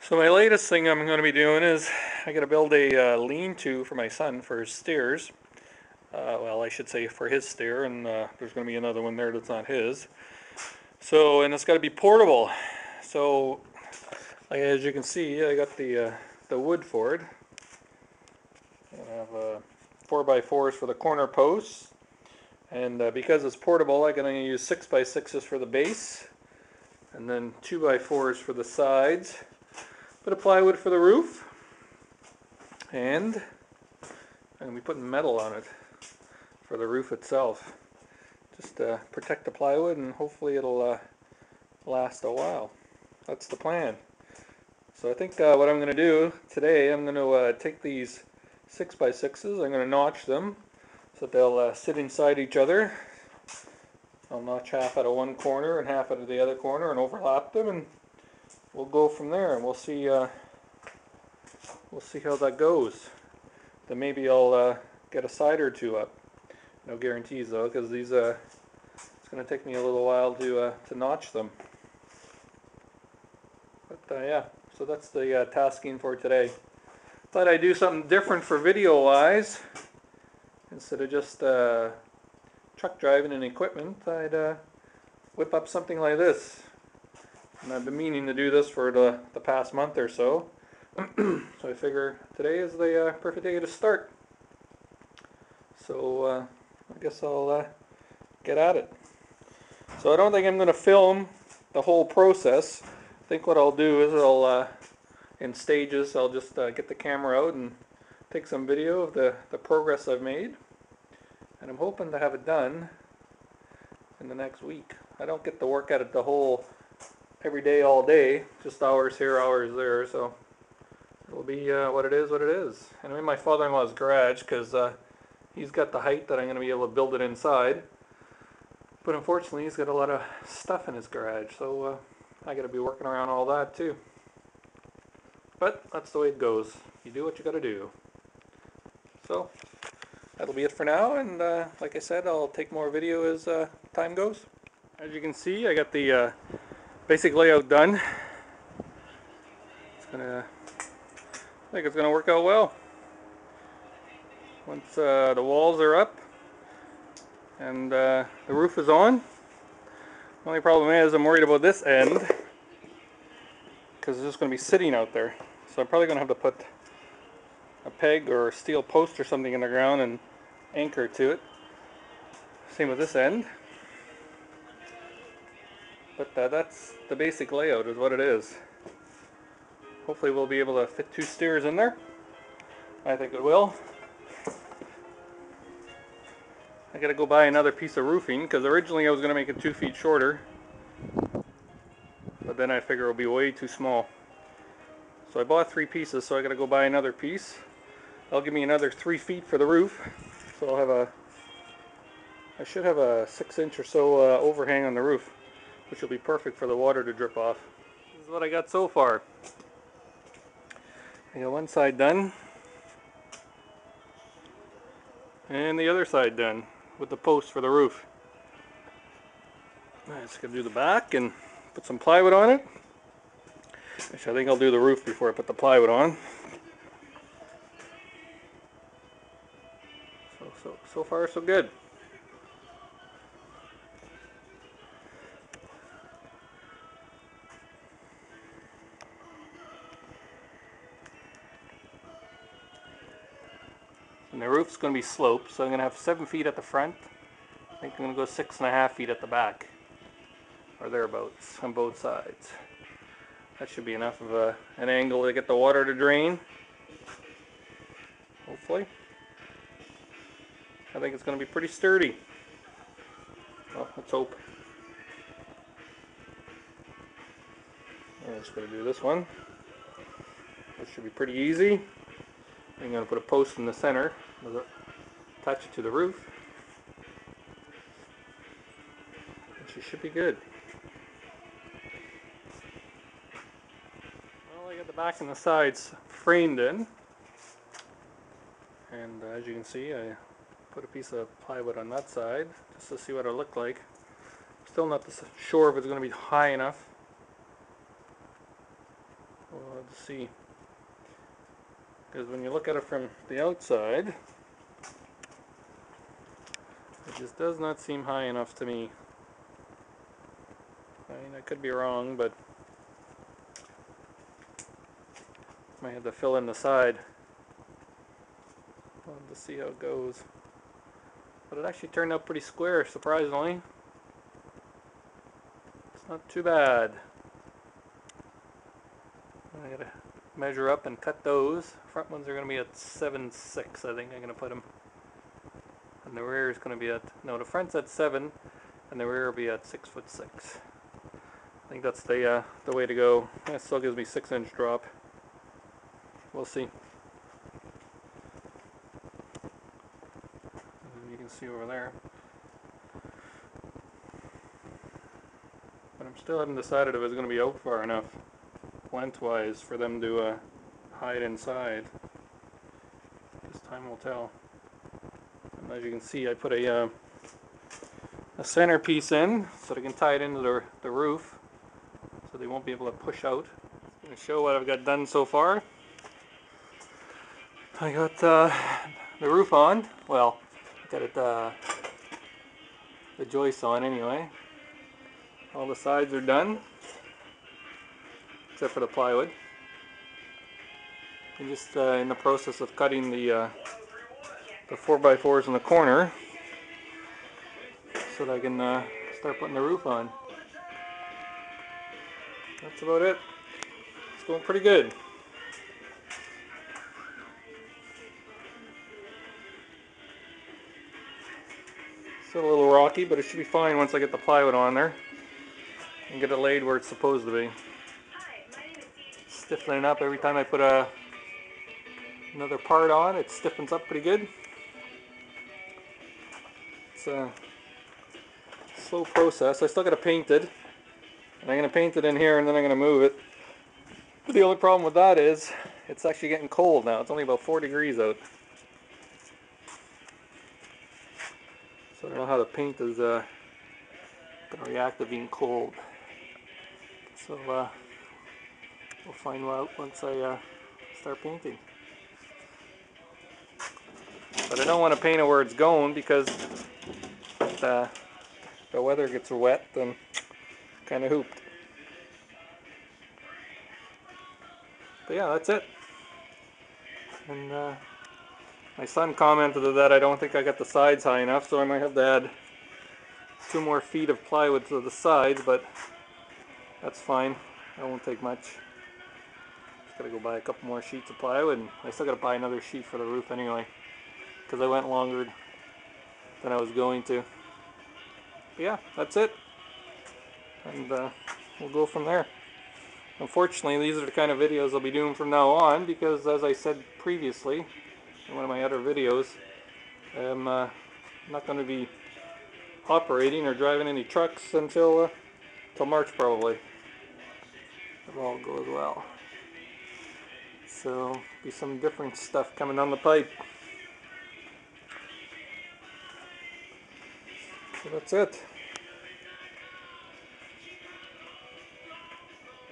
So my latest thing I'm going to be doing is I got to build a lean-to for my son for his steers. Well, I should say for his steer, and there's going to be another one there that's not his. So, and it's got to be portable. So, as you can see, I got the wood for it. I have 4x4s for the corner posts, and because it's portable, I'm going to use 6x6s for the base, and then 2x4s for the sides. Bit of plywood for the roof, and I'm going to be putting metal on it for the roof itself. Just protect the plywood, and hopefully it'll last a while. That's the plan. So I think what I'm going to do today, I'm going to take these 6x6s, I'm going to notch them so that they'll sit inside each other. I'll notch half out of one corner and half out of the other corner and overlap them, and we'll go from there, and we'll see how that goes. Then maybe I'll get a side or two up. No guarantees though, because these it's going to take me a little while to notch them. But yeah, so that's the tasking for today. Thought I'd do something different for video wise. Instead of just truck driving and equipment, I'd whip up something like this. And I've been meaning to do this for the past month or so. So I figure today is the perfect day to start. So I guess I'll get at it. So I don't think I'm going to film the whole process. I think what I'll do is I'll, in stages, I'll just get the camera out and take some video of the progress I've made. And I'm hoping to have it done in the next week. I don't get to work at it the whole, every day, all day, just hours here, hours there, so it'll be what it is. And I'm in my father-in-law's garage because he's got the height that I'm going to be able to build it inside. But unfortunately, he's got a lot of stuff in his garage, so I got to be working around all that too. But that's the way it goes. You do what you got to do. So that'll be it for now, and like I said, I'll take more video as time goes. As you can see, I got the basic layout done. I think it's gonna work out well. Once the walls are up and the roof is on. The only problem is I'm worried about this end because it's just going to be sitting out there. So I'm probably going to have to put a peg or a steel post or something in the ground and anchor it to it. Same with this end. But that's the basic layout is what it is. Hopefully we'll be able to fit 2 steers in there. I think it will. I gotta go buy another piece of roofing because originally I was going to make it 2 feet shorter. But then I figure it'll be way too small. So I bought 3 pieces, so I gotta go buy another piece. That'll give me another 3 feet for the roof. So I'll have I should have a 6-inch or so overhang on the roof, which will be perfect for the water to drip off. This is what I got so far. I got one side done, and the other side done with the post for the roof. I'm just gonna do the back and put some plywood on it. Actually, I think I'll do the roof before I put the plywood on. So far so good. And the roof's going to be sloped, so I'm going to have 7 feet at the front. I think I'm going to go 6.5 feet at the back, or thereabouts, on both sides. That should be enough of an angle to get the water to drain, hopefully. I think it's going to be pretty sturdy. Well, let's hope. I'm just going to do this one. This should be pretty easy. I'm going to put a post in the center, attach it to the roof. And she should be good. Well, I got the back and the sides framed in. And as you can see, I put a piece of plywood on that side just to see what it'll look like. Still not sure if it's going to be high enough. we'll have to see. Because when you look at it from the outside, it just does not seem high enough to me. I mean, I could be wrong, but might have to fill in the side. We'll have to see how it goes. But it actually turned out pretty square, surprisingly. It's not too bad. I gotta measure up and cut those. Front ones are gonna be at 7'6", I think I'm gonna put them. And the rear is gonna be at, no, the front's at 7, and the rear will be at 6'6". I think that's the way to go. That still gives me 6-inch drop. We'll see. As you can see over there. But I'm still haven't decided if it's going to be out far enough lengthwise for them to hide inside. This time will tell. And as you can see, I put a centerpiece in so they can tie it into the roof so they won't be able to push out. I'm going to show what I've got done so far. I got the roof on. Well, I got it the joists on anyway. All the sides are done except for the plywood. I'm just in the process of cutting the 4x4s in the corner so that I can start putting the roof on. That's about it. It's going pretty good. Still a little rocky, but it should be fine once I get the plywood on there and get it laid where it's supposed to be. Stiffening up every time I put another part on, it stiffens up pretty good. It's a slow process. I still got to paint it, and I'm going to paint it in here and then I'm going to move it. But the only problem with that is it's actually getting cold now. It's only about 4 degrees out. So I don't know how the paint is going to react to being cold. So we'll find out once I start painting. But I don't want to paint it where it's going because if the weather gets wet, then kind of hooped. But yeah, that's it. And my son commented that I don't think I got the sides high enough, so I might have to add 2 more feet of plywood to the sides, but that's fine. That won't take much. Just gotta go buy a couple more sheets of plywood, and I still gotta buy another sheet for the roof anyway, because I went longer than I was going to. But yeah, that's it. And we'll go from there. Unfortunately, these are the kind of videos I'll be doing from now on, because as I said previously in one of my other videos, I'm not going to be operating or driving any trucks until March probably, if all goes well. So be some different stuff coming down the pipe. So that's it.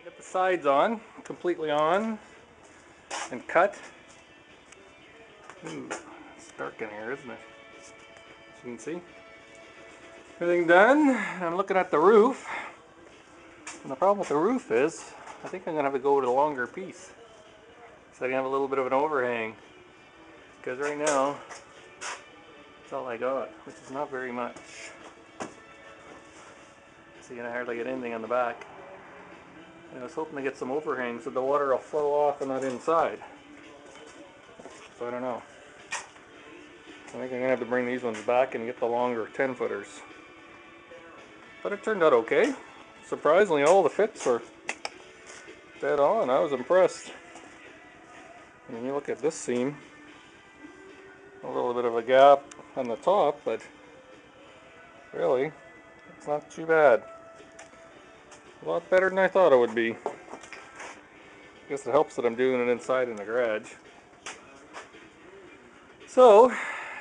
Get the sides on, completely on, and cut. Ooh, it's dark in here, isn't it? As you can see. Everything done. I'm looking at the roof. And the problem with the roof is, I think I'm going to have to go with a longer piece. So I can have a little bit of an overhang. Because right now, that's all I got, which is not very much. So you're going to hardly get anything on the back. And I was hoping to get some overhang so the water will flow off and not inside. So I don't know. I think I'm going to have to bring these ones back and get the longer 10-footers. But it turned out okay. Surprisingly, all the fits were dead on. I was impressed. And when you look at this seam, a little bit of a gap on the top, but really, it's not too bad. A lot better than I thought it would be. I guess it helps that I'm doing it inside in the garage. So,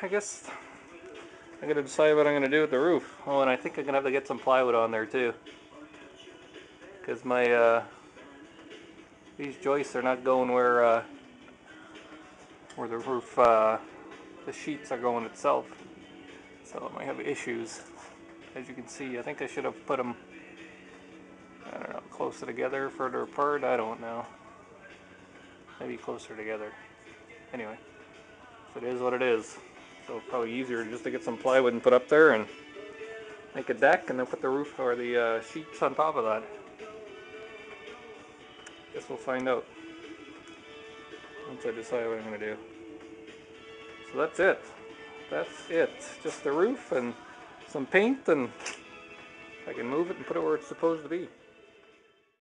I guess I gotta decide what I'm gonna do with the roof. Oh, and I think I'm gonna have to get some plywood on there too, because my these joists are not going where the roof, the sheets are going itself. So it might have issues. As you can see, I think I should have put them, I don't know, closer together, further apart, I don't know. Maybe closer together. Anyway, it is what it is. So probably easier just to get some plywood and put up there and make a deck and then put the roof or the sheets on top of that. Guess we'll find out once I decide what I'm going to do. So that's it. That's it. Just the roof and some paint, and I can move it and put it where it's supposed to be.